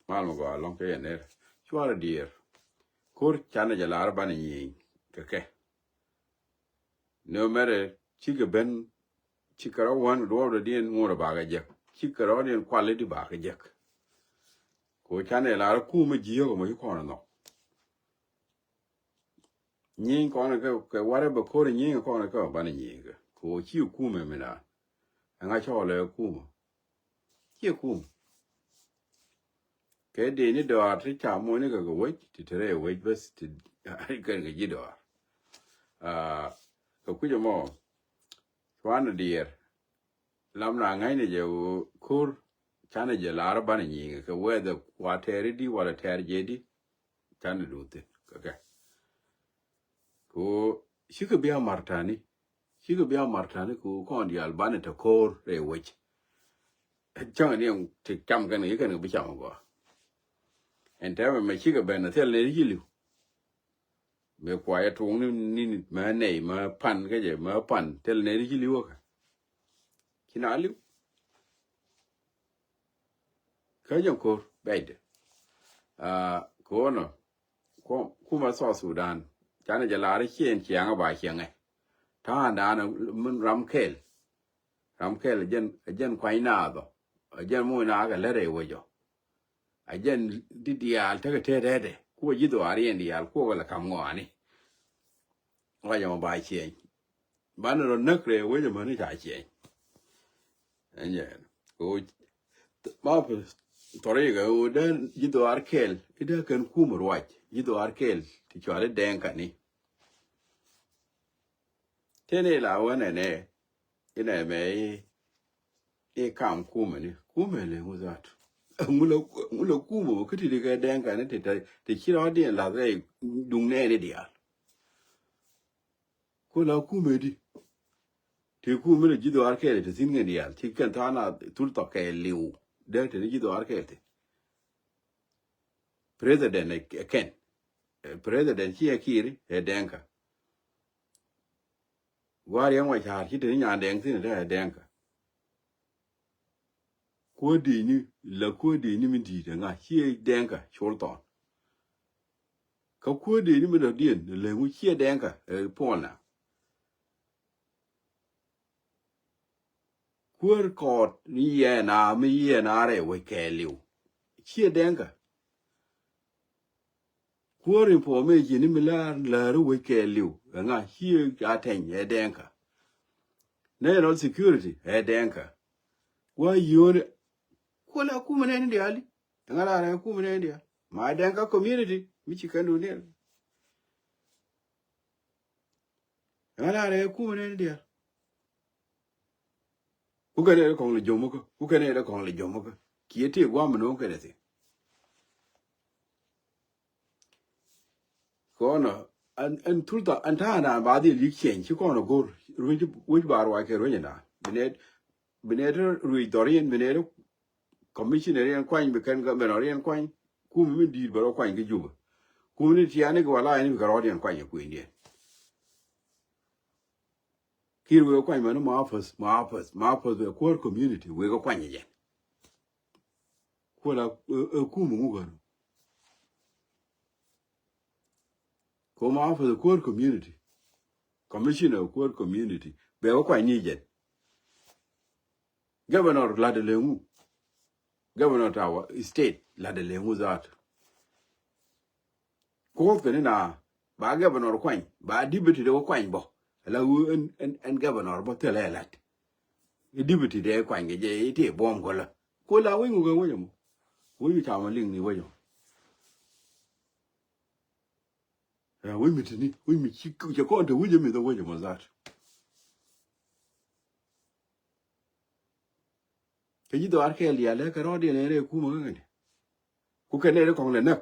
Malmo long ke ne chwar dear kur chana jalar ban yi ke no matter chiga ben chikara wan ro de din ngora ba ga jek chikara din quality ba ga jek ko chana la ku me jiyo mo ko no nyin ko na ke ware ba ko nyin ko na ko ban yi ko chi ku me me na nga cho le ku mo chi ku ke de ni do ati cha mo ni ga we ti tere we bes ti ai kan ga ji do ko ku jo mo wan dear lam na ngai ne je kur chana je lar ban yi ke we the water di wala ter je di chana do te okay ko shi ko biya martani ko ko di albani to kor re we chang ni ti cham kan ni kan bi cham go en ta me shi ko ben na tel ne ji lu me kwa ya tung ni ma nei ma pan cái gì ma pan tel ne ji lu ka kina lu ka jam ko bed ko no ko kuma so Sudan chana je la ri chen chiang ba chiang ai ta da na mun ram kel jen kwai na do jen mu na ga le re wo jo a jen di dial ta te de ko ji do ari en dial ko la kam ngo ani wa jo ba chen ban ro nak re wo jo ma ni cha chen en je ko ma tore ga o den ji do ar kel ida kan ku mo wa ji do ar kel ti chwale den ka ni tene la wa ne ina me e kam ku me ni ku me le mu za tu ngulo ku mo ka ti ga den ka ne te chi ro din la re dung ne ne dia ko la ku me di te ku me ji do ar kel te sin ne dia ti kan ta na tur to ke liu de te ji do ar kel te president ken president chi akiri e denka wari yan wa cha chi te nya den sin de denka ko di ni la ko di ni mi di de nga chi denka chol ton ka ko di ni mi do dien le mu chi denka pon na kur kot ni ye na mi ye na re we ke liu chi denka kuorin po me ji ni mi la ru we ke liu nga chi ga ten ye denka national security e denka wa yore ko la ku me ne ali ngala ra ku me ne dia ma denka community mi chi kanu ne ngala ra ku me ne dia ku ga ne ko le jomo ko ku ga ne ko le jomo ko ki te gwa mo no ke ne ko no an tulta an ta na ba di li chen chi ko no go ru ba ro ke ro na bine ru dorien bine commissioner yan kwany be kan ga menorian kwany ku mi di baro kwany ga juba ku ni tiane ga wala ni ga rodian kwany ku indi kir we kwany manu ma office the core community we ga kwany je ko la ku mu ga ko ma office the core community commissioner of core community be ga kwany ni je governor la de lengu governor tawa state la de lengu zat ko ke na ba governor kwany ba deputy de kwany bo la wu en governor bo tele lat deputy de kwany ge je ite bom ko la wi ngu ga wo mo wi ta ma ling ni wo yo wi mi ti ni wi mi chi ku je ko de wi je mi do wo je mo zat ke ji do ar ke li ale ka ro de ne re ku mo ga ni ku ke ne ko le na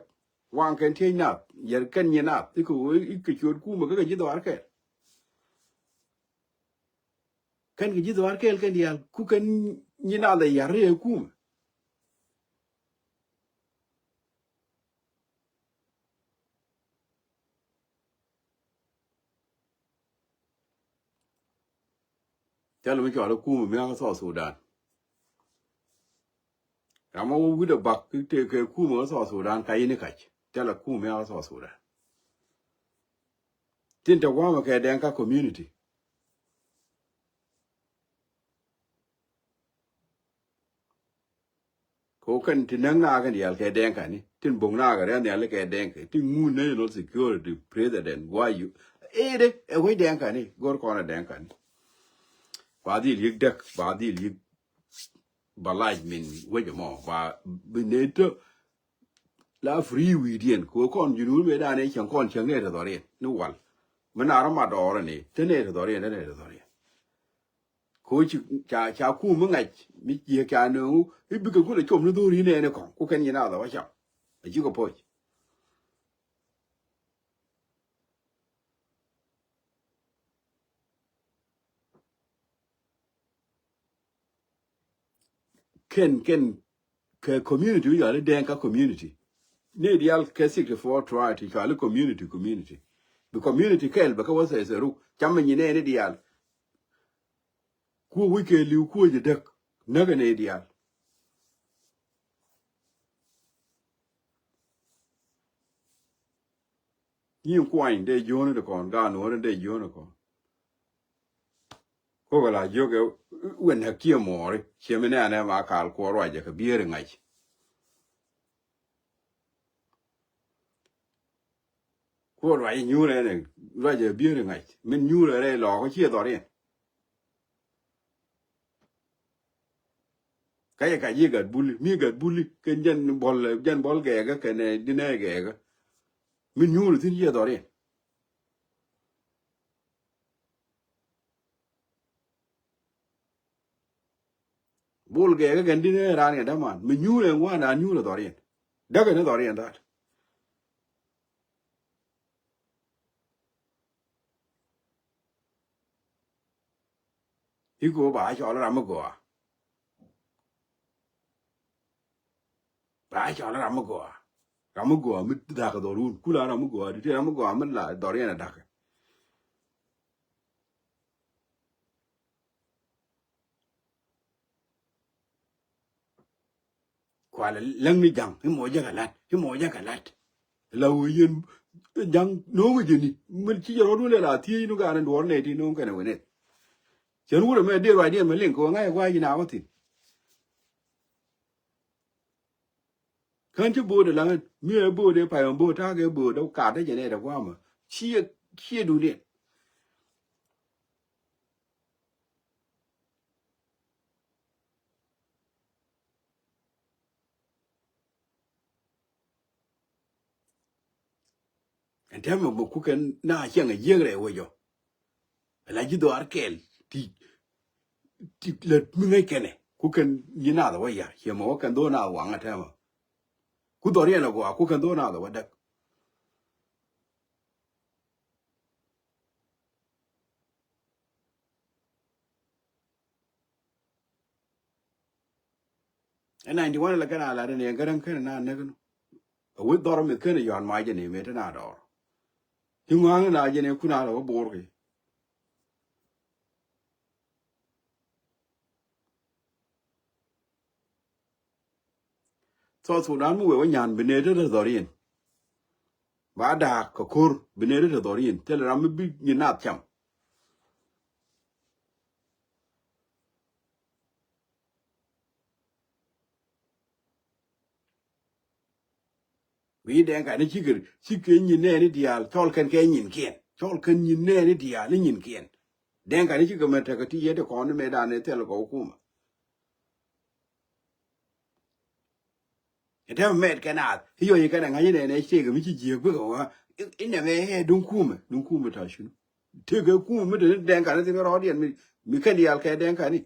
wang ken tie na yer ken ni na ti ku i ke chu ku mo ga ji do ar ke kan ji do ar ke ken dia ku ken ni na le ya re ku tell me ko ku mo me ga so Sudan Rama with a back, take a kuma so Sudan, Kayinikach, tell a kuma so Sudan. Tinta Wamaka Danka community. Kokan Tinanga the Alka Dankani, Tin Bongaga and the Alka Danka, Tin Moon National Security President, why you? Away Dankani, go corner Dankani. Badi Lig Duck, Badi Lig Balaj mean, wait a more, but Beneto. La free weedian, ko kon junul me da ne chan kon chang ne dore no wal manara ma dore ne tene dore ne dore ko cha ku mo ngai mi ye ka no ibi ka ku le chom no dori ne kon ko kan yina da wa cha a ji ko po ken ke community ya le den ka community ne dial ke 64 try to ka le community the community kel ba ka wa se ru cham ni ne dial ku wi ke liu ku je dek na ga ne dial yin kwain de jono de kon ga no de jono kon ko la joge wen ha kia more chemene ane ma kal ko ro je ka biere ngai ko ro ai nyure ne ro je biere ngai men nyure re lo ko che do re ka ye ga buli mi ga buli ken jen bol ge ga ken dine ge ga men nyure tin ye do re bol ge ga ken dine ra ne da man men nyure wa na nyure do re da ga ne do re da iko ba cho la ma go ba cho la ma go Ramugo, mit da ka do run kula ramugo di ramugo amen la do re na da kwala lang ni jang hi mo ja ka lat la yen jang no go jeni men ci ro du le la ti nu ga na do ne ti no ka ne we chen wu me de ra de me len ko ngai kwa yi na ko ti kan ci bo de la mi e bo de pa yon bo ta ge bo do ka de je ne da kwa ma chi du ne en tem mo ku ken na chen ge ye re wo yo la ji do ar kel ti le mi ngai kene ku ken yi na da wa ya ye mo kan do na wa nga ta ma ku do re na go ku kan do na da wa da en 91 la kana la ne garan kan na ne kan wi do ro mi ken yon ma je ne me ta na do ti ngwa na je ne ku na ro bo ro so Sudan mu we nyan binede de dorin ba da ko kur binede de dorin tel ram bi ni na cham wi den ka ni chigir ni ne ni dial tol kan ke nyin kien tol kan ni ne ni dial ni nyin kien den ka ni chigir me ta ka ti ye de ko ni me da ne tel ko kuma ete met kanat hiyo yi kana ngai ne chege mi chi je ko wa ina me he dun kuma ta shinu te ga kuma mi de den ka ni ro dien mi kan dial ke den ka ni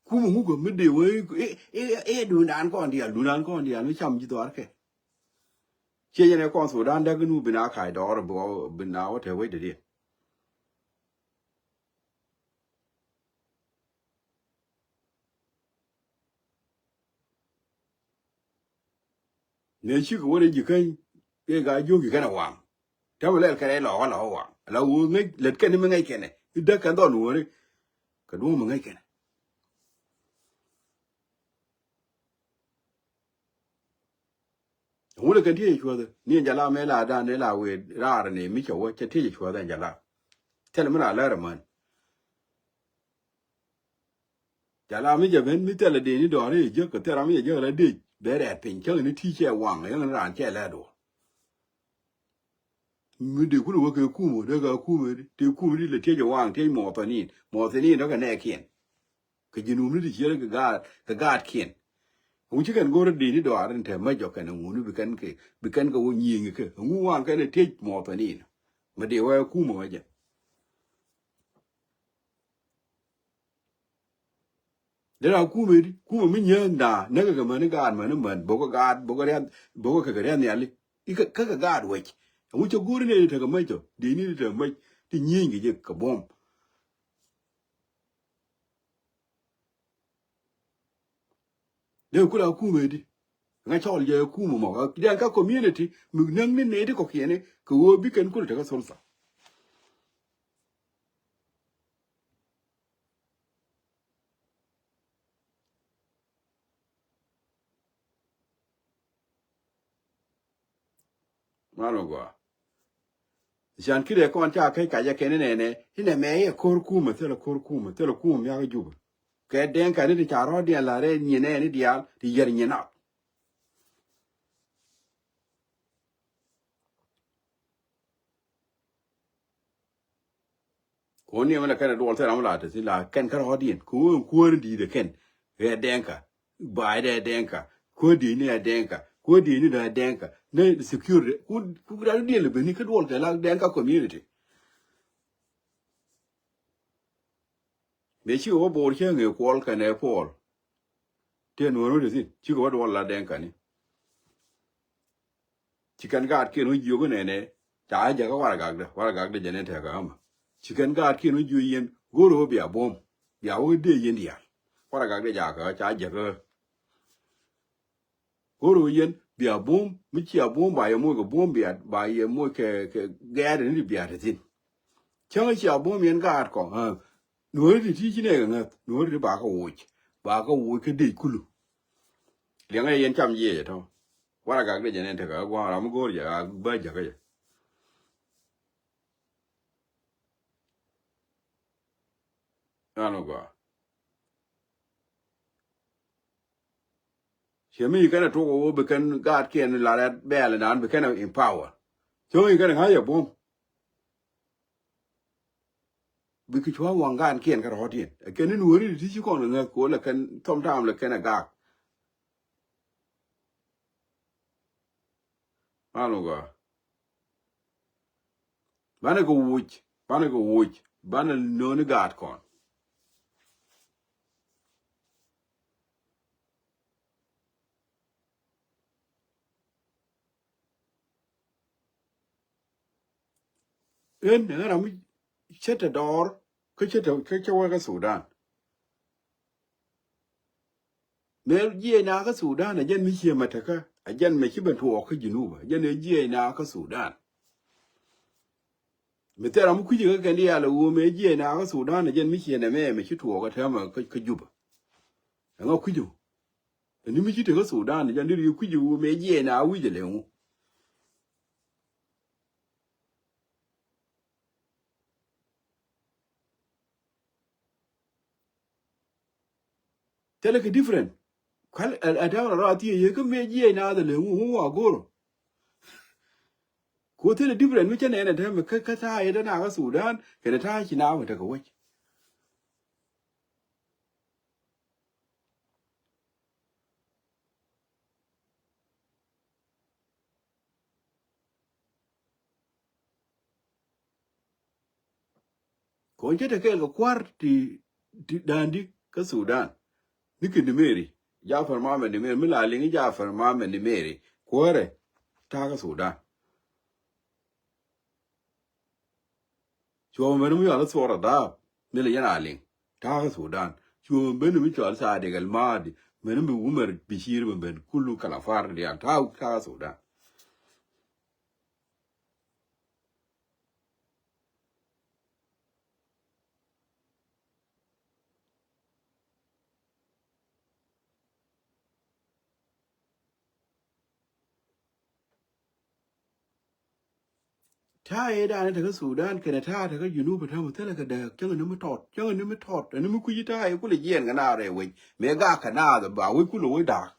kuma mu go mi de we du nan ko dial mi cham ji do ar ke che ne kon Sudan da gnu bina kai do bo bina wa te we de ne chi ko re ji kan ke ga ju ki kana wa Tamu le kare lo wa. La wu ngai let ken mi ngai ken. Ida kan do nu ri. Ka du mi ngai ken. Wu le kan ti chwa de. Ni jala me la da ne la we ra ne mi cho wa che ti chwa da jala. Tel mi la la man. Jala mi je ben mi tel de ni do ri je ko te ra mi je la de. Be re pin che ni ti che wang yang ran che la do. Mi de ku lo ke ku mo de ga ku me de ku mi le te je wang te mo to ni no ka ne kien. Ka jinu mi di che ka ga kien. Wu chi kan go re de ni do aran te ma jo kan ngu nu bi kan ka wo nyi ngi ke. Ngu wang ka ne te mo to ni. Ma de wa ku mo je. De la ku me di ku mi nya na na ga ma ni ga ma ni man bo ka ga ne ali. Ka ga we. Wu cho go re ne te ga ma jo. De ni te ma ti nyi ngi je ka bom. De ku la ku me di. Nga chol je ku mo ga de ka community mi nang ni ne de ko kiene ko wo bi kan ku te ka sol sa. Ma lo go. Jan kire ko an ta kai ka ya kene ne ine me ye kor ku me te lo ku me ya ga ju. Ke den ka ni ta ro dia la re ni ne ni dia ti yer ni na. Ko ni me la kana do ta la ta si la ken ka ro dia ku di de ken. Ke den ka ba de den ka ko di ni den ka ko di ni da den ka ne secure ku ga di le be ni ka do ta la den ka community. Me chi o bo che nge ko ka ne pol. Te no ro de si chi ko do la den ka ni. Chicken guard ke no yu go ne ta ja ka wara ga de jene ta ga ma chicken guard ke no yu yen go ro bia bom bia wo de yen dia wara ga de ja ka cha ja ga go ro yen bia bom mi chia bom ba ye mo go bom bia ba ye mo ke ga de ni bia de tin chang chia bom yen guard ko ha no ri ti chi ne ga no ri ba ka wo ke de kulu liang yen cham ye to wara ga de jene ta ga wa ra mo go ja ba ja ga ano go Shemi kana to go be kan God can la that bell and be kind of empower. So you kana haya bom. Bi ki chwa wang gan kien ka hotin. Ken ni wori ti chi kon nga ko la kan tom tam la kana ga. Alo ga. Bana go wuch. Bana no ni God kon. En na mi cheta dor. Ka wa ka Sudan. Me ye na ka Sudan a jen mi che mataka. A jen me chi ban to ka jinuba. Jen ye na ka Sudan. Me tera mu kuji ka kendi ala wo me je na ka Sudan jen mi chene me chi tuo ka tema ka juba nga kuji ni mi chi te ka Sudan jen ri kuji wo me je na wi je le mu tele ka different kal ada ra ti ye ka me je na da le mu wa goro ko tele different mi chene na tema ka ta ye da na ka Sudan ka da ta chi na mu ta ka wai ko je ta ka kwar ti dandi ka Sudan ni ki meri Jafar Mohammed ni meri mi la lingi Jafar Mohammed ni meri kore ta ka Sudan Chuo menu mi ala swara da nile yana ling ta ka Sudan chuo menu mi chuo sa de gal madi menu mi umar bishir ben kullu kala far dia ta ka Sudan ta e da ne daga Sudan kana ta daga Junuba ta mutala ga da kyanga ne mutot ne mu kuyi ta e kula yen ga na re we me ga kana da ba we kula we da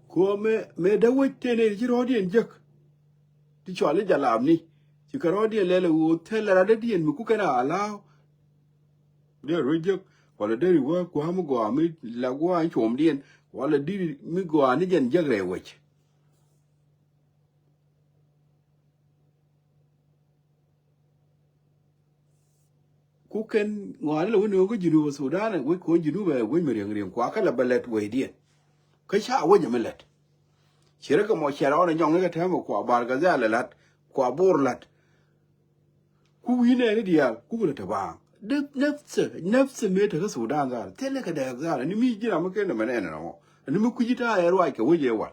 ko me da we te ne ji rodien jek ti chwale jalam ni ti ka rodien le le wo tela ra da dien mu ku kana ala de ro jek wala de ri wa ko am go ami la go an chom dien wala di mi go ani jen jek re we ku ken ngwan lo no ko Junuba Sudan we ko Junuba we me reng kwa ka la balet we dien ka sha we je melet chere ka mo chera ona nyong ga tamo kwa bar ga za lat kwa bor lat ku yine ne dia ku bula ta ba de nafse me ta ka Sudan za tele ka da za ni mi jira maka ne mane ne no ni mu ku jita ya ruwa ke waje wa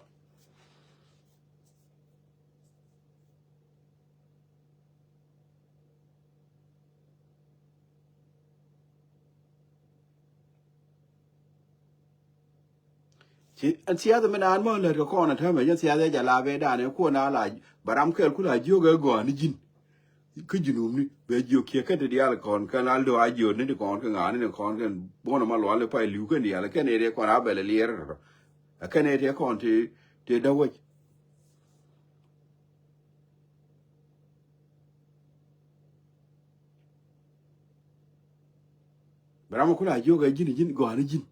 ci an siya da mina an mo le ko na ta me yan siya da jala be da ne ko na la baram kel ku la joga go ni jin ku jinum ni be jo ke ka de ya kon ka na do a jo ni kon ka ngani ne kon kan bona ma lo le pa lu ka ni ya ka ne de kon a be le ler ka ne de kon te da wo baram ku la joga jin go ni jin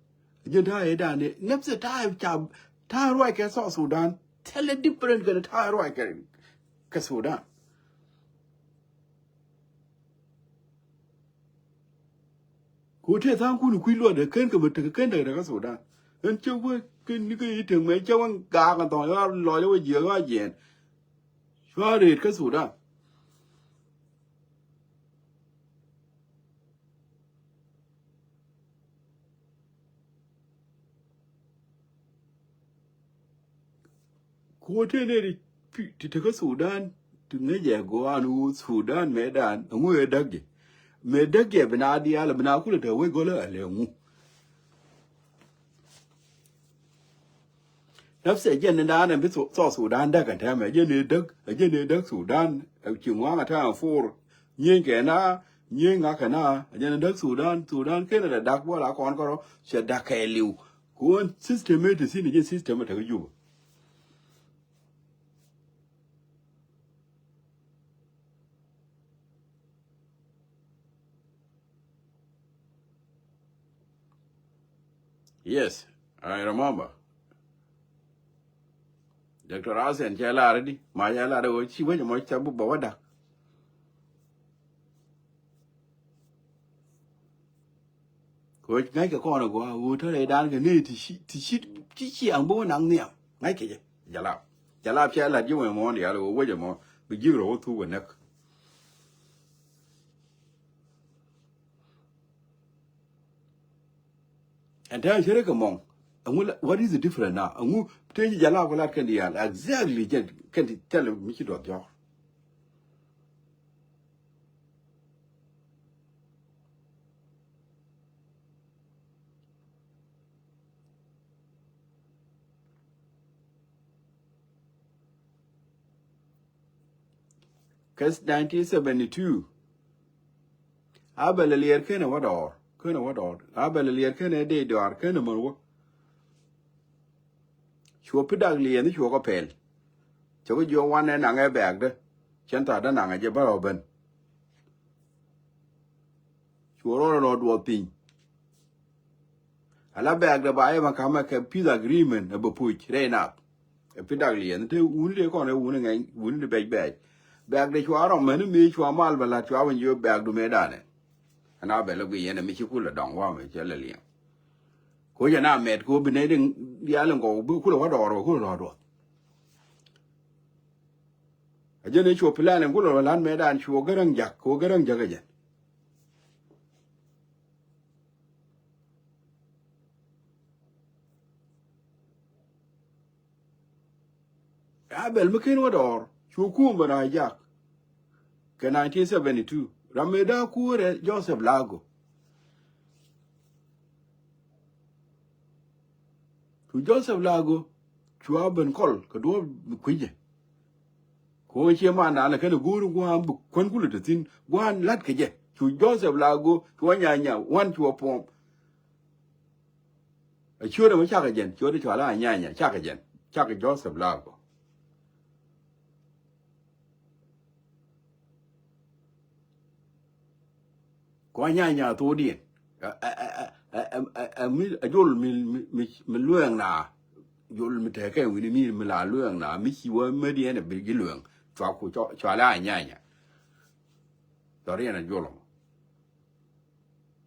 ta e da ne nafse ta ruwa ke so Sudan tele different ga ta ruwa ka Sudan ko te san ku ni ku lo da kan ka mata kan daga Sudan an ce wa kan ni ka yi tin mai jawan ga kan to ya lo le je ga jen shware ka Sudan ko te ne ti ta ka Sudan tun ne je go anu Sudan medan ngwe dagge me dagge bina dia la bina kula da we go la alengu nafse jen da na bi so Sudan da kan ta me je ne dag Sudan kin wa ta for nyen ke na nyen nga kana je ne dag Sudan ke na da dak bo la kon ko se da ka liu ko system te sin je system ta ju yes I remember Dr. Asen chala already ma chala da wo chi we mo cha bu ba wada ko ngai ka ko na go wo to le dan ga ne ti shi an bo nang ne ngai ke jala pya la ji we mo ne ya lo we je mo bi ji ro tu we nak and then shere ka mong what is the difference now angu te jala ko la kan dia exactly je kan tell me ki do jo Cause 1972 abel lier kene wador abel lier kene de dor kene mo chua pidag lier ni chua ko pel cho jo wan na nge bag de chen ta da na nge ba ro ben chua ro do pin ala bag de ba e ma ka ma ke peace agreement abo puch re na e pidag lier te un le ko ne un nge un de bag de chua ro men mi chua mal bala chua wen yo bag du me da ne ana be lo gi yene mi chi ku la dong wa me che le lier ko ya na met ko bine ding ya lo go bu ku lo do ku lo do a je ne chu plan ku lo lan me dan chu garang jak ko garang jaga je a bel me ken wa do chu ku ba na jak ke 1972 rameda ku re Joseph Lago chu Joseph Lago chu aben kol ko do kwije ko che ma na la kana guru gwa bu kon kulu de tin gwa lat ke je chu Joseph Lago chu nya wan chu pom a chu de ma cha ka jen chu de chu la nya cha ka jen cha ka Joseph Lago ko nya to din a yol mi luang na yol mi te ke wi ni mi la luang na mi chi wo me di ne bi gi luang chwa ku chwa la nya do ri na yol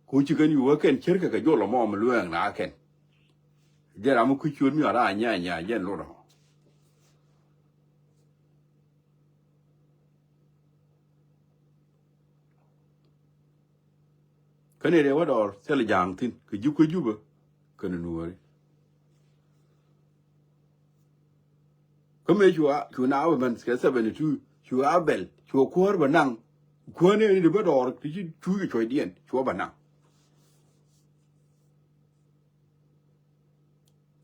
ku chi kan yu wa ken cher ka yol mo mi luang na ken je ra mu ku chu mi la nya yen lo ro kane de wa do sel jang tin ku ju ba kan nu ri Come you now when 72 you are bell you core banang kwane ni de or ti chu choi dien chu banang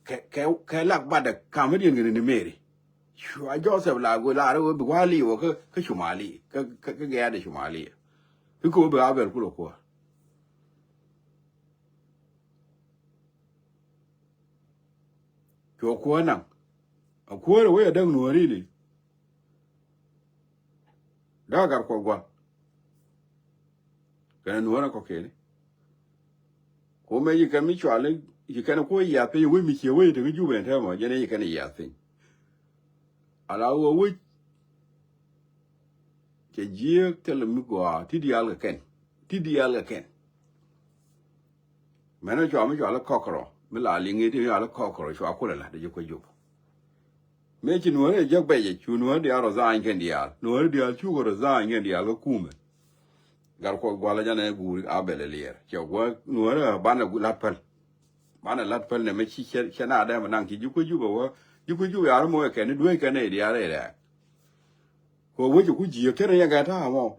ke lak ba de kam dien ni meri chu a Joseph la go la ro bi wa li wo ke shumali ke ga de shumali ku ba bel ku lo ko chu ko nang a ko ro we dang no ri ni da gar ko gwa kan no na ko ke ko me yi kan mi chwale yi kan ko ya pe we mi che we de ju ben ta mo je ne yi kan ya pe ala wo we ke ji te le mi gwa ti di al ken me na chwa mi chwa la kokro mi la li ngi ti ya la kokro chwa ko la de ju ko ju me chi no re jok be je chu no de aro za ken dia no de al chu ko za ken dia lo ku me gar ko gwa la jana gu a bele le che gwa no re ba na gu lat pel ne me chi che na da ma nang ki ju ko ju ba wa ju ko ju ya ro mo ke ne dwe ke ne dia re ko wo ju ku ji ke re ya ga ta mo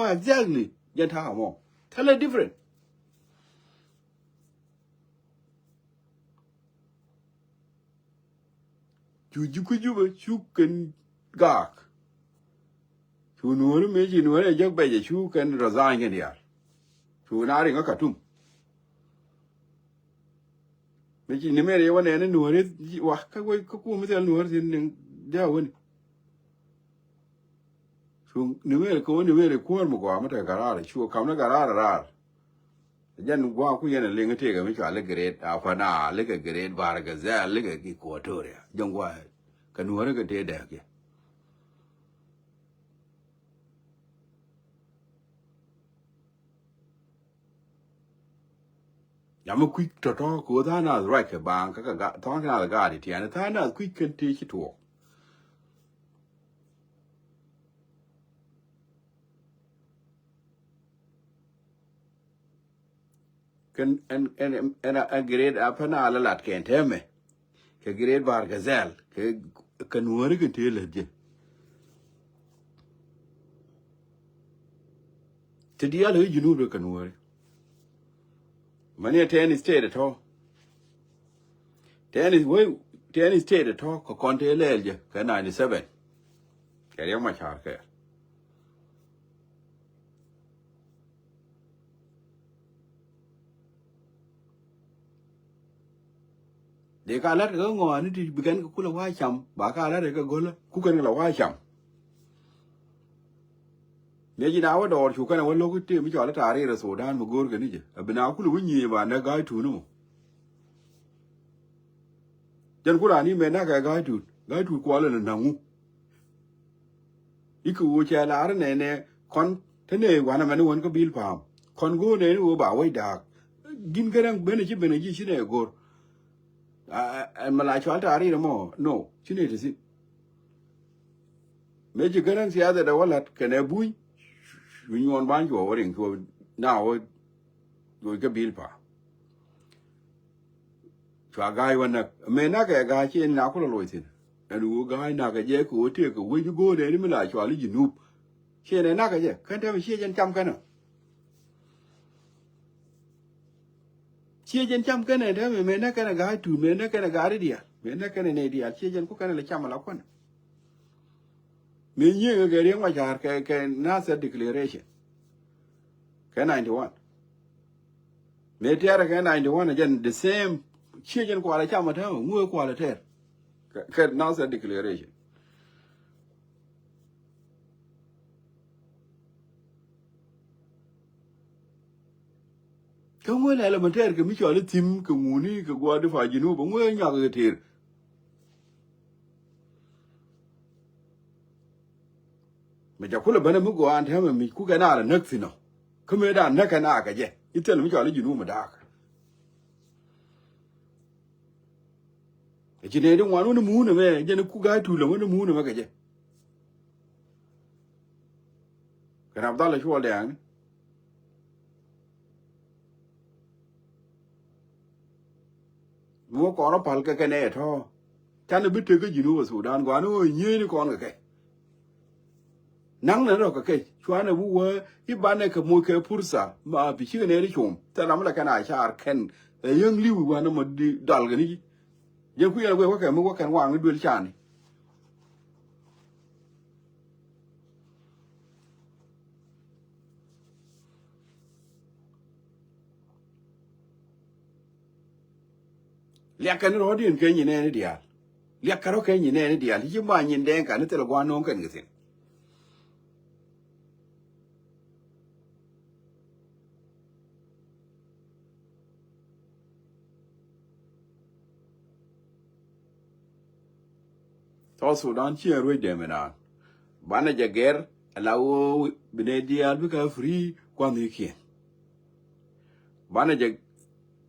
exactly ya ta mo tell it different ju ku ju ba chu ken gak chu no re me chi no re jok be je chu ken ro za ken dia chu na ri ka tum me chi ni me re wa ne no re wa ka wo ku me te no re sin ja woni chu ni me ko mo ko ma te garara chu kam na garara jan gwa ku yana le ngate ga mi cha le grade a fa na le ga grade bar ga za le ga ki ko to re jan gwa ka no re ga te da ke ya mo ku to ko da na right ka bang ka ga to na ga di ti ana ta na ku ken ti chi to ken en a grade a fa na la lat ken te me ke grade bar ga zal ke no re ga te le je te dia le ju no ka no re mani tennis state at all tennis state at all ko konte le je ka 97 ke ya ma cha ke de ka lat ga ngo ni ti bigan ku la wa cham ba ka lat ga go la ku kan la wa cham ne ji na wa do chu kan wa lo ku ti mi cho la ta ri ra so dan mo gor ga ni je abina ku lu nyi ba na ga tu no jan ku ra ni me na ga tu ko la na ngu iku wo cha la ra ne kon te ne wa na ma ni won ko bil pam kon go ne wo ba wai da gin ga ran bene ji shi ne gor ma la cho ta ri mo no shi ne ti me ji garan siya da wala ka ne bui Union ban jo warin ko na wo go ga bil pa chwa gai wana me na ga chi na ko lo tin anu gai na ga je ko te ko we go de ni me la chwa li jinu che ne na ga je kan te me che jen cham kan chia jen cham cái này thế mình nó cái này gái tù mình nó cái này gái đi à mình nó cái này đi à chia jen có cái này là cham mà lão quan mình như cái riêng ngoài chả cái NASA declaration cái 91 mình thấy cái 91 là jen the same chia jen qua là cham mà thế mà mua qua là thế cái NASA declaration cái mua này là mình thấy cái mấy chỗ là tim cái ngủ ní cái qua đi phải gì nữa bỗng mua nhà cái thiệt mìnhจะคุยแล้วมันไม่กวนแท้มันมีคู่กันน่าละนึกสิเนาะคือไม่ได้นึกกันน่ากันเจ้อีเตลไม่จอดเลยอยู่นู่นมาได้ไอ้จีเนี่ยต้องวันนู้นมูนเนี่ยแม่ยันคู่กันถูกแล้วมันมูนเนี่ยมากันเจ้ขนาดตอนเราช่วยแดงมัวก่อนเราพัลกันแน่ท่อฉันเนี่ยบิดเธอก็อยู่นู่นสุดานกว่านู้นยืนก่อนกันnắng nữa rồi cái choáng này vui cái ban này cái mùi cái pursa mà bị chữ này đi chôm ta làm là cái này chả khen nhưng lưu qua nó mà đi đal cái này nhưng khi là quay cái mới có cái hoàng cái đuôi chả này liệt cái nó đi cái gì này đi à liệt cái gì này đi à chứ mà nhìn đen cả nó tự là quan nông cái gì South Sudan chia rồi để mà nào, bạn này jager, lao bên đây albi cái free quan đi kia, bạn này jag,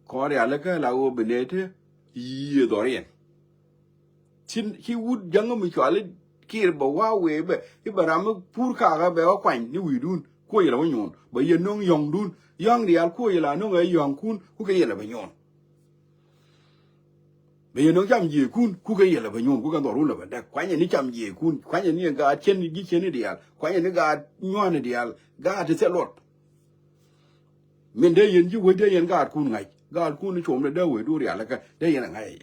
có đi albi cái lao bên đây thế, gì đó riêng, xin khi wood jungle mình cho albi kia bảo wow về bề, cái bà làm pur cả cái bề quanh như vậy đun, coi là bao nhiêu, bây giờ nông yong đun, yong đi al coi là nông ấy yong kun, coi là bao nhiêu. Bây giờ nó chăm gì kun, cú cái gì là phải nhon, cú cái đó luôn là phải đẹp. Quái nhà ní chăm gì kun, quái nhà ní gà trên đi trên đi à, quái nhà ní gà nhon đi à, gà thì sẽ lọt. Mình đây yên chứ với đây yên gà kun ngay, gà kun nó trộm là đâu rồi đua đi à là cái đây là ngay.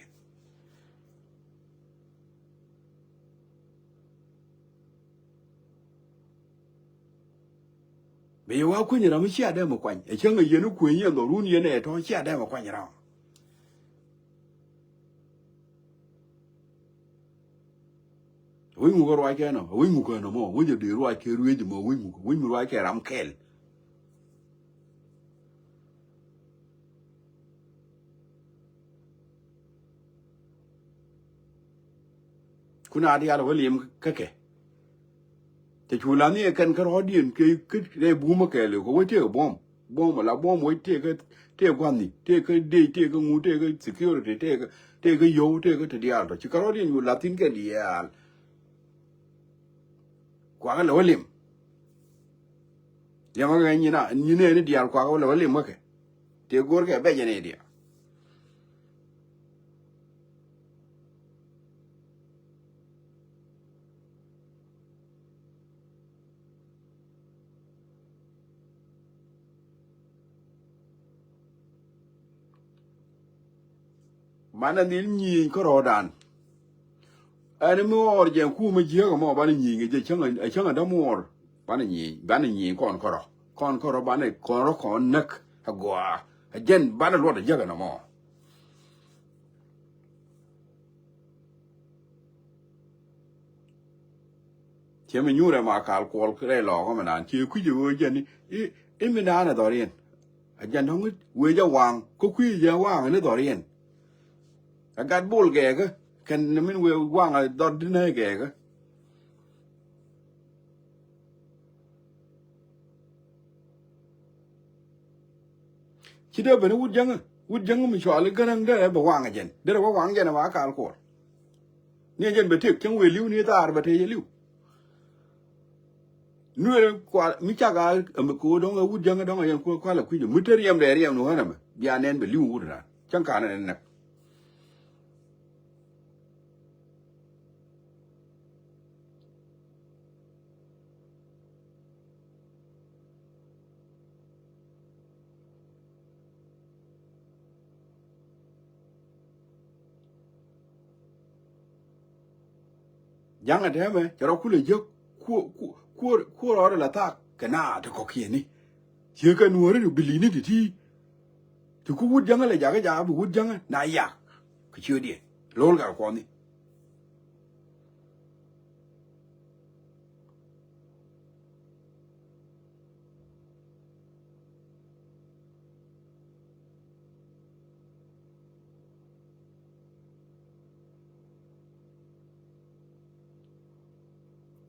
Bây giờ qua quên nhà nó mới chia đây mà quanh, ở trên người yên nó quên nhà đó luôn yên này thôi chia đây mà quanh nhà nào. Wí ngủ cái cái nào, wí ngủ cái nào mà, wí giờ để rồi cái rồi thì mà wí ngủ cái làm kẹl. Kuna đi ăn với liêm cái, thì chú làm như cái đó điên cái bùm cái rồi, có với cái bom mà là bom với cái quan gì, cái đây cái ngủ cái security cái dấu cái đi ăn rồi, chứ cái đó điên chú làm tin cái đi ăn. Quá cái lỗ liềm, giờ mà cái như này đi ăn quá cái lỗ liềm mà cái, thì gọi cái bây giờ này đi. Mà nó nhìn nhìn có rõ đàn, anh mua giờ khu mấy chiếc mà bạn nhìn cái chẳng là đó mua, bạn nhìn con có rõ bạn này con nấc, gòa, dân bạn nó luôn là giấc nó mà. Chỉ mình nhủ là mà alcohol cái lọ của mình ăn, chỉ quý gì vậy dân đi, mình ăn là đó riêng, dân không biết, quê gia hoàng, có quý gia hoàng nó đó riêng. Gạt bol kẻ cái mình về quăng ở đó đến nơi kẻ cái chỉ đó bên út trắng mình chọn lấy cái năng đấy bảo quăng ở trên đấy là quăng trên là má cả alcohol nên trên bên thiệt chẳng về lưu như ta là thế lưu nuôi qua mình chắc là ở cô đó út trắng đó là qua là quý gì mới thấy em đấy em nữa nè mà giờ nên bị lưu rồi chẳng cả này nè. Young at him, Jarokula Yok, Kur or la tak, Gana, the cockini. You can worry to believe it, he. To cook wood younger, like Yaga, wood younger, na yak. Could you dear? Lolga Kwani.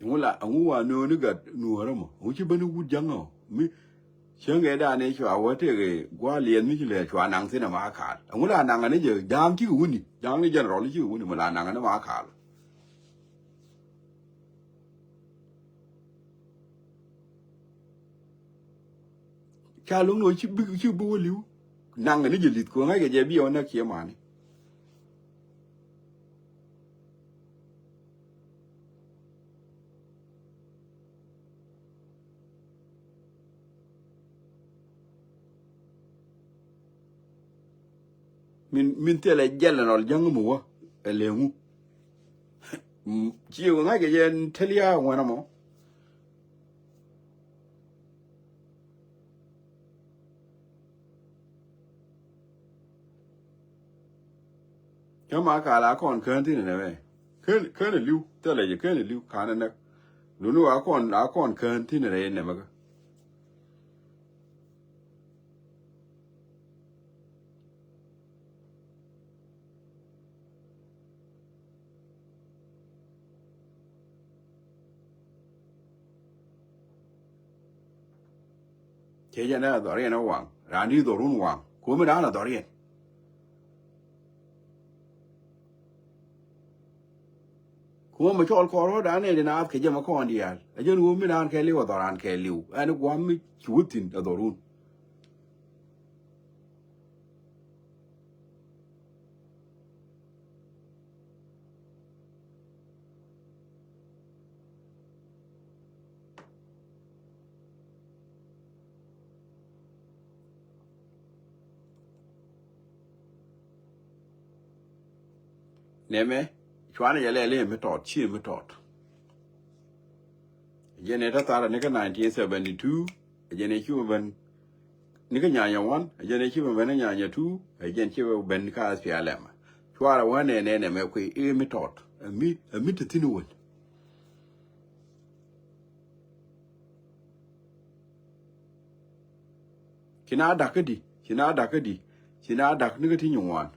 Wala, and who are no nigger, no aroma, which you been wood younger. Me. Shanga da ne shwa wote ge gwa lien mi le shwa nang sin ma kha ngula nang ne je dang chi wuni dang ni general chi wuni mala nang ne ma kha cha lung no chi bu liu nang ne je lit ko ngai ge je bi on na khie ma ni min tele jelle no jang mu wa le ngu chi ngai ge je telia wana mo ma kha la kon kan tin ne we kan liu tele je kan liu kha na nu a kon kan tin ne ma che ja na do re no wang ran di do run wang ko me da na do re ko ma chol ko ro da ne na ke je ma ko ndi ya a je nu mi dan ke liu do ran ke liu an ko mi chutin do run ne me chwa ne le me tot chi me tot je ne ta ta ne ka 1972 je ne chu ben ni ka nya nya wan je ne chu ben nya nya tu je ne chu ben ka as pia lema chwa ra wan ne me ku e me tot mi te tinu won kina da ka di kina da ni ka tin yu wan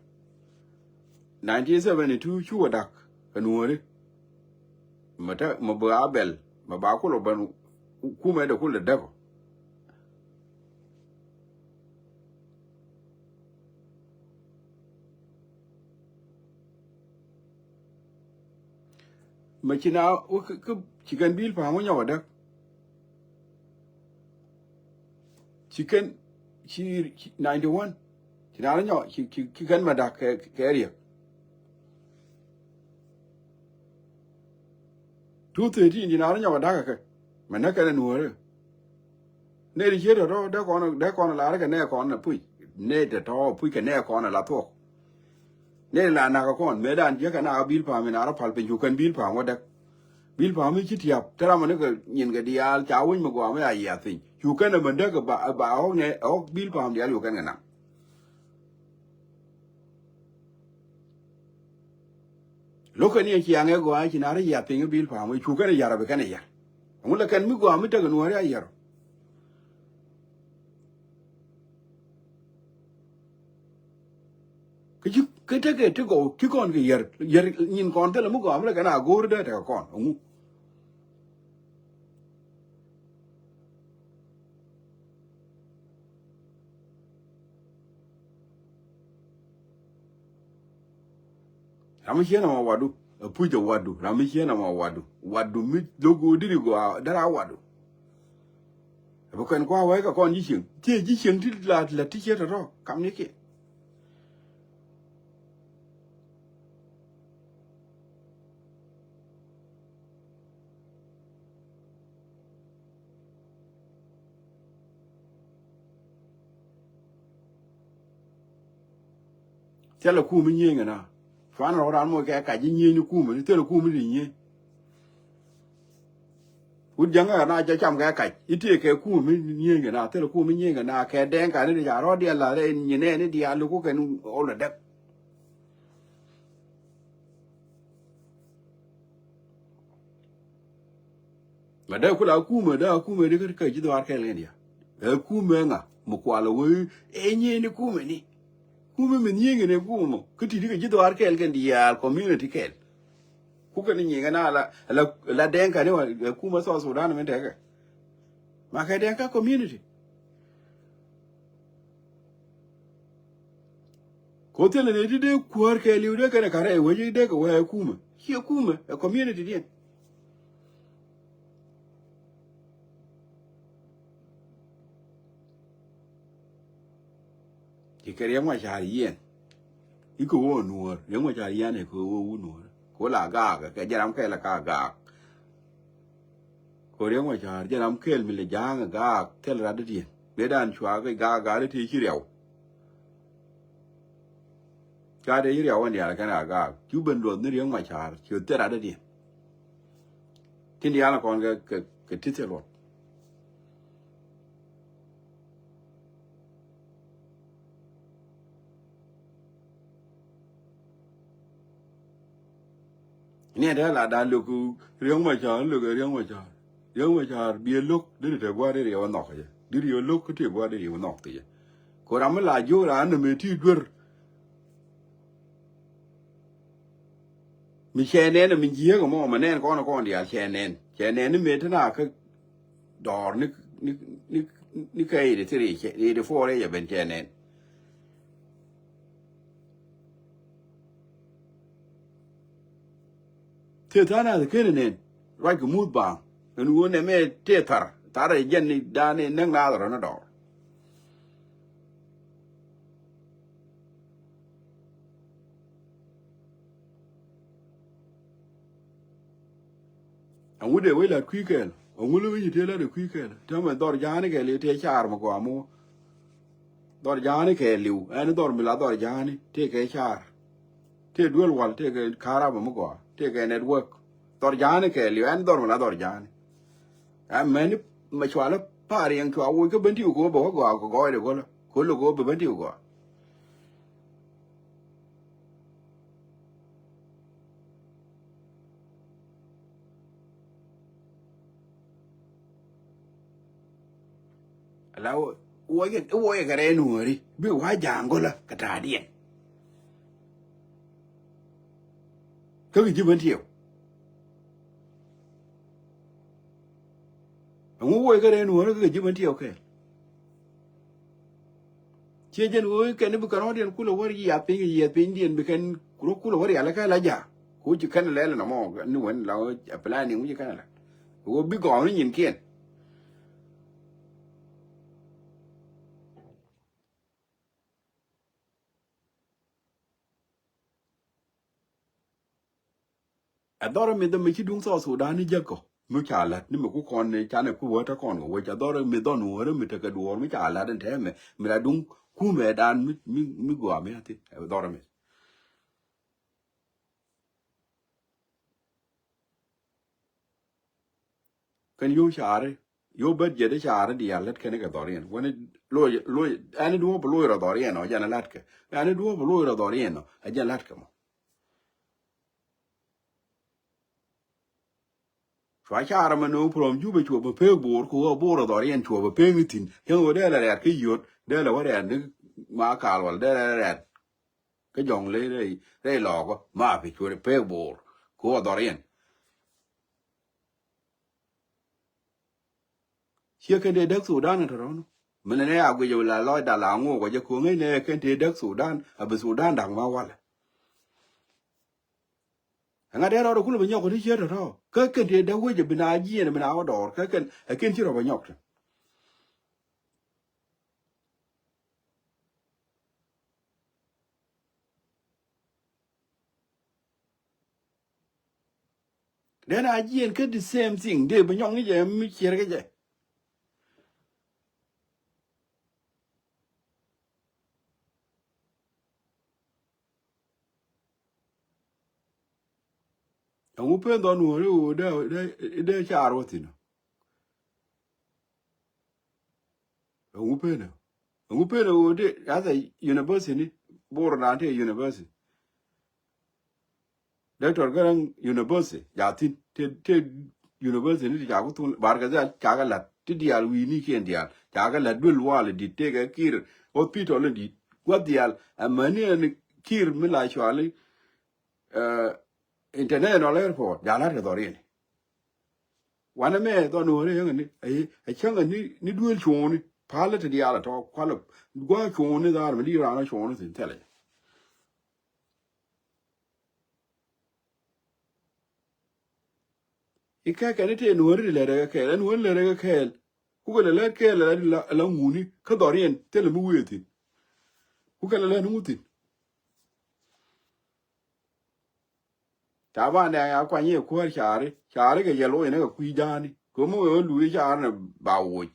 1972 chu da ka nuore mata mabwa bel maba ko lo ban kuma da kullu da makina ku chicken bil pa mo nyawa da chicken chi 91 kina la nyawa ki kan ma da ke area 213 kina la nyawa da ka mana ka nuore ne ri che do da ko na la ka ne ko na pui ne de to pui ka ne ko na la to ne la na ka kon me dan je ka na bil pa me na ra pal pe ju kan bil pa mo da bil pa me chi tiap tara ma ne ka nyin ga dial cha win ma gwa me ya tin ju kan na da ka ba ho ne ho bil pa me ya lu kan na lo ka ni chi ange gwa chi na ra ya tin bil pa me ju kan ya ra be kan ya ngula kan mi gwa me ta ga no ra ya cái cái con cái giờ nhìn con thế là mức gom là cái nào gối đấy thì con ông làm gì nào mà wadu pui cho wadu làm gì nào mà wadu mi logo đi go đã ra wadu bữa con qua với các con di chuyển thì là tí chết rồi cầm như kia thế là khu mình nhé người nào phán nó ra mua cái gì nhé như khu mình thế là khu mình gì nhé Ujanga na jam ga kai. Iti ke ku mi nyenga na te ku mi nyenga na ke den ka ni ja ro dia la re ni ne ni dia lu ku ke nu all the depth. Mà đây cũng là cú mà đây cú mà đi cái gì đó cái này đi à cú mà ngà một quả là với ấy nhỉ nó cú mà đi cú mà mình nhỉ cái này cú mà cái gì đó cái đi à community cái cú cái này cái nào là đen cái này cú mà sao Sudan mình thấy cái mà cái đen cái community có thể là đi đây quả cái liu đây cái này cái này với gì đây cái cú mà here cú mà community đi thì cái đấy mà chả yên ý cô vô nuôi nếu mà chả yên thì cô vô nuôi cô là gà cái làm cái là gà cô nếu mà chả làm cái mình là giang gà cái là đi tiền để đàn chua cái gà đấy thì chỉ liệu gà đấy chỉ liệu anh nhà cái là gà chú bên luôn nếu mà chả chưa tới ra đi tiền thì đi là còn cái thiết chế luôn nè đó là đã lúc riêng mà chờ lúc riêng mà chờ bia lúc đi được qua đi rồi nọc vậy đi rồi lúc cái qua đi rồi nọc vậy có làm là vô là anh mới thi đuổi mình xe nén là mình dí cái mà nén con đi à xe nén nó mới thế nào cái đỏ nó cái để thế này để phô đây là bên xe nén thế thà nào cái này nè right cái mood bang anh uống này mấy tê thà ra dân này đa này nâng lao rồi nó đỏ ông ấy để với là quý kèn ông ấy lấy gì thế là để quý kèn thế mà đòi giá này cái liu thế char mà qua mua đòi giá này cái liu anh đòi mình là đòi giá này thế cái char thế dual wall thế cái khara mà mua qua thế cái network đòi giá này cái liu anh đòi mình là đòi giá này anh mấy mà chua là pari anh chua ôi cái bên tiêu của bỏ qua có gói được không có lúc có bên tiêu của là ôi cái này nuôi đi biết quá giang có là cái trà điện cái gì bên tiêu ông ôi cái này nuôi nó cái gì bên tiêu cái chia chân ôi cái này bị cái nó điện cú là vợ gì pin điện bị cái cú là vợ gì là cái là giả cú chỉ cái này là nó mò nuôi là apply này cũng chỉ cái này là cú biết gọi nó nhìn kia adoro mi do mi chi dung so Sudan ni jago mi chala ni mi ku kon ni chane ku wata kon go we adoro mi do no re mi te ka duor mi chala den te me mi la dung ku me dan mi go me ati adoro mi kan yo share yo bed je de share di alet ken ka dorien when lo ani duo lo ro dorien no jana lat ke ani duo lo ro dorien no a jana lat ke mo phải cha mà nó from ju be chùa be pe bor ko bor ro dorien chùa be pe mitin yang wo de la ke yot de la wa de ni ma ka wal de la cái dòng lấy đây lò quá mà phải chùa pe bor ko dorien chia cái đề đất Sudan rồi đó mình này à cái giờ là lôi đà lão ngô của cho cuốn ấy nè cái đề đất Sudan ở bên Sudan đằng mau qua là ngay đây đó cũng là bên nhau cái chia rồi đó cái đề đất quay giờ bên ai gì này bên áo đỏ cái chia rồi bên nhau rồi đến ai gì cái the same thing để bên nhau cái gì mới chia cái gì ông upen đó nuôi rồi đây cha rồi thì nó ngupena ode asa university ni bor na te university doctor garang university ya tin te university ni ja ko tun bar ga ja ga la ti dial wi ni ken dial ja ga la dul wal di te ga kir hospital di kwa dial amani ni kir mi la chwali international airport ja la ga dori wana me do no re yang ni ai changa ni duel choni pala te dial to kwala gwa choni da mi ra na choni tin tele ikaka ni te no re le ga ke no le ga ke ku ga le ke la nguni ka dorien tele mu weti ku ga le nu tin ta ba na ya kwa ye ku chare ga yelo ne ga ku jani ko mo yo lu chare na ba wo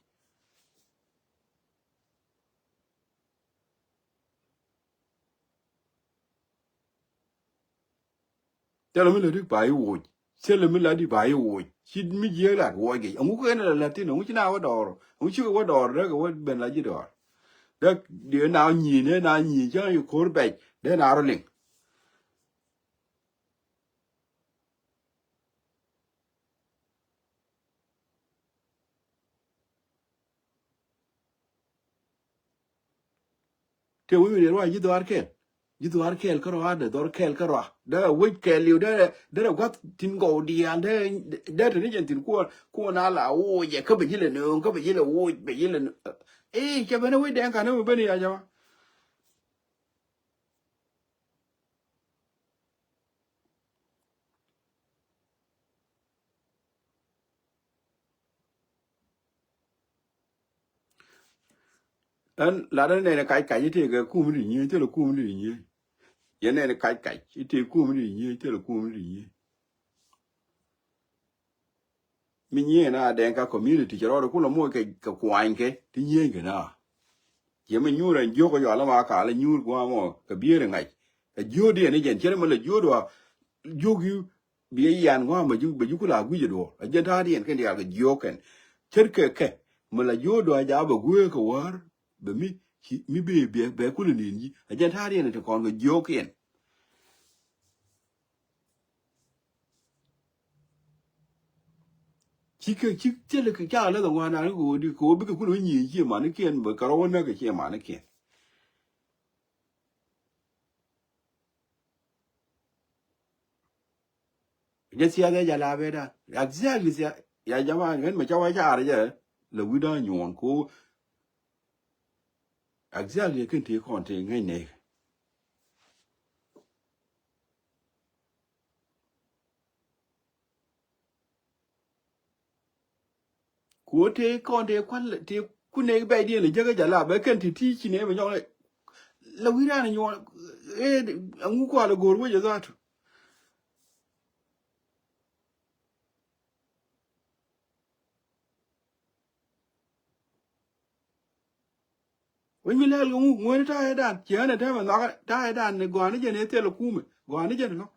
tele mu le ri ba wo tele mu la di ba wo chi mi je la wo ge ngu ko na la tin ngu chi na wa dor ngu chi wa dor ga wa ben la ji dor da de na ni ne na ni ja yu ko be de na ro ling te wi le wa ji dor ke jitu ar kel karo ada dor kel karo da wi kel yu da wat tin go di an da ni jen tin ko na la o ye ka be jile no ka be jile o be jile ke bana wi den kana be ni ya jama an la da ne kai kai te ga ku mi ni te lo ku mi ni ye ne kai kai te ku mi ni te lo ku mi ni mi ni na den ka community jaro ku lo mo ke ka kwan ke ti ni ke na ye me nyu ran jo ko yo la ma ka la nyu ko mo ka bi re ngai ka jo de ne jen chere mo le jo do jo gi bi yan wa ma ju ba ju ku la gu je do a jen ta dien ken dia ga jo ken cher ke mo la jo do ja ba gu ko war be mi be ku le ni a jen ta dien te kon ga jo ken chi ke chi le ke ja le da wa na ko di ko bi ku ni ji ma ne ken ba ka ro na ke che ma ne ken je sia ga ja la be da exactly sia ya jama ngen ma cha wa ja re je le wi da nyon ko exactly ken te kon te ngai ne ko te kon te kwan te ku ne ba di le je ga ja la ba ken ti chi ne ba nyong le wi da nyon ngu ko la gor wo je za tu wi mi le ngu ngo ta ya dan je na ta ma na ta ya dan ne go ne je ne te lo ku me go ne je no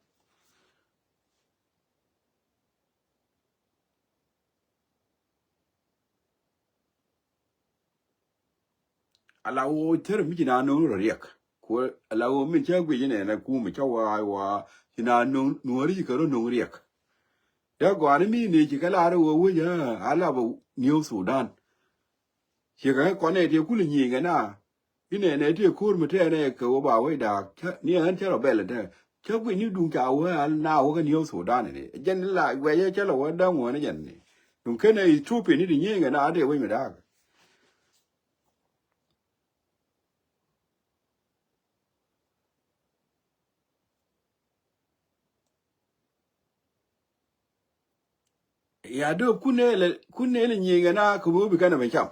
ala wo ter mi na no ro riek ko ala wo mi cha gwe ne na ku me cha wa na no ri ka ro no riek da go ne mi ne ji ka la ro wo ya ala bo New Sudan chỉ cái con này thì cũng là nhiều cái na cái này thì cũng mà thế này cái bảo vệ đã ni anh chơi là bé là thế chứ cái như đúng chào á nào cái nhiều số đa này dân lại về chơi là ở đâu ngoài nó dân này đúng cái này chụp hình thì nhiều cái na thì với người ta ya được kun này là nhiều cái na cũng bị cái này phải chậm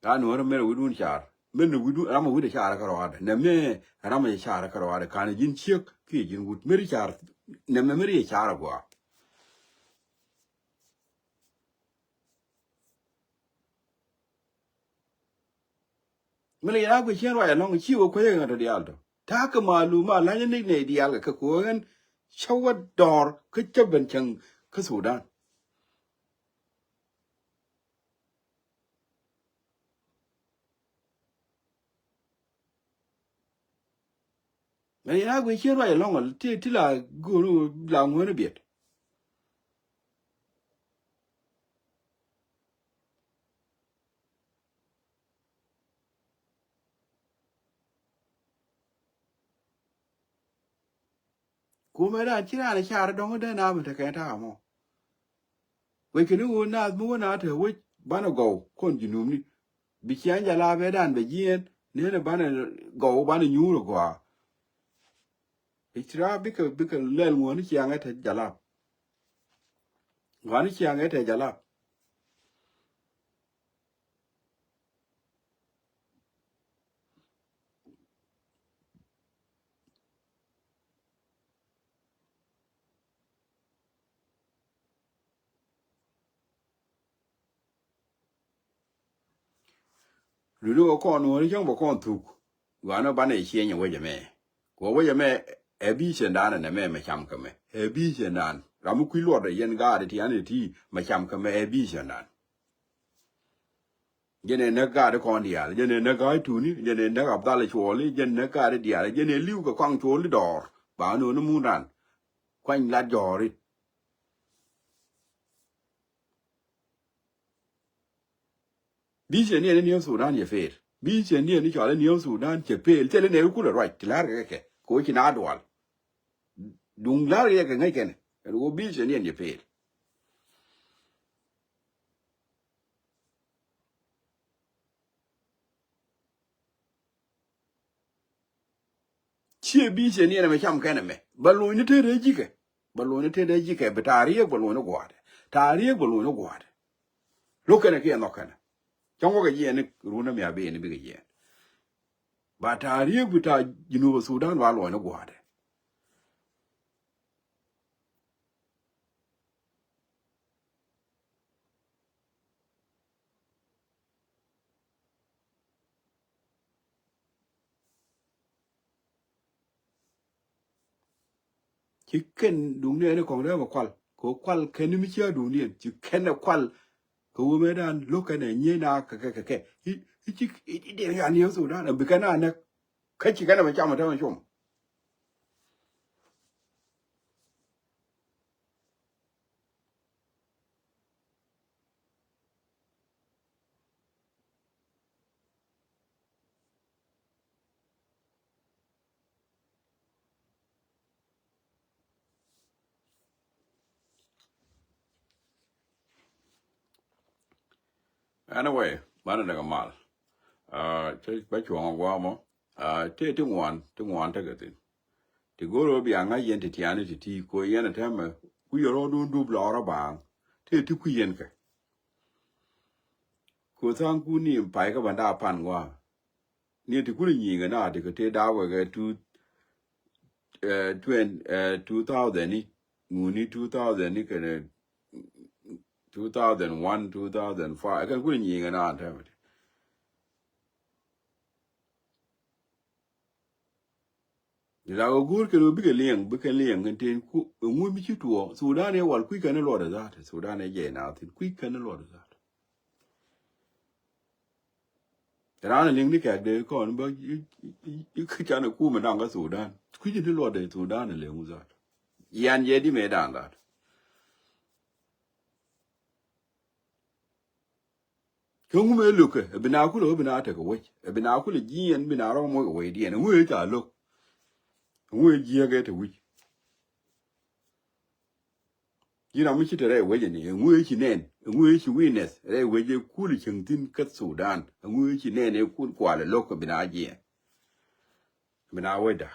cái nữa mình là uống chả mình là uống làm uống chả cái đó nè mình làm chả cái đó cái này dính chiếc cái dính uống mình chả nè mình chả rồi quá Malaysia ku chen wa long chi wo kwe ga to dial to ta ka ma lu ma la ni ne dial ka ko gan chawa dor ka cha ben chang ka Sudan Malaysia ku chen wa long ti la gu lu la ngwe ne biet ku ma da chi ra na cha ra dong da na ma ta ka ta mo we ke nu na mu na te we ba na go kon ji nu ni bi chen ja la be dan be yen ne na ba na go ba na nyu ro kwa Itira bika lel ngoni chianga te jalap ngani chianga te jalap lulu ko no ni jong ko tu gwana ba ne chien ye we me ko we me e bi shen dan ne me cham ka me e bi shen dan ramu kwi lo de yen ga de ti an ti ma cham ka me e bi shen dan yene na ga de kon dia yene na ga tu ni yene na ga da le cho li yene na ga de dia yene liu ka kwang cho li dor ba no no mu dan kwang la jori bi shen ne ni so dan ye fer bi shen ne ni cha le ni so dan che pe che le ne ku le right la ke ko chi na dwal dung la ye ke ngai ken ro bi shen ne ye fer Chia bi shen ne me cham ken me balu ni te re ji ke balu ni te re ji ke betari ye balu no gwade tari ye balu no gwade lo ken ke no ken chongo ke ye ne ru na me abe ne bi ke ye ba tari ye buta jinu Sudan wa lo no gwade chicken dung ne ko ne ma kwal ko kwal ken mi chia du ne chicken na kwal ko me dan lo ken ne nye na ke i chi i de ya ni Sudan bi kana na ka chi kana ma cham ta ma chum anyway mana daga mal te ba chuang wa mo te ngwan ta ga tin ti goro bi anga yen ti tiani ti ko yen ta ma ku yoro du bla ra ba te ti ku yen ka ko sang ku ni pai ka ban da pan wa ni ti ku ni ga na ti ko te da wa ga tu 2000 ni nguni 2000 ni ka 2001 2005 ka ku ni ga na ta la gur ke bi ke liang ngen tin ku ngu mi chi tuo Sudan ne wal ku ka ne lo da za Sudan ne ye na tin ku ka ne lo da za ra ne ling ni ka de ko ba ku cha ne ku ma dang ka Sudan ku ji ne lo da Sudan ne le ngu za yan ye di me dan da ko ngu me lu ke bi na ku lo bi na ta ko we bi na ku le ji yan bi na ro mo we di ne ngu e ta lo ngu e ji ga te wi Yina mi chi tere weje ni ngwe chi nen ngwe chi witness re weje kuli chengtin kat Sudan ngwe chi nen e kun kwale loko bina je bina weda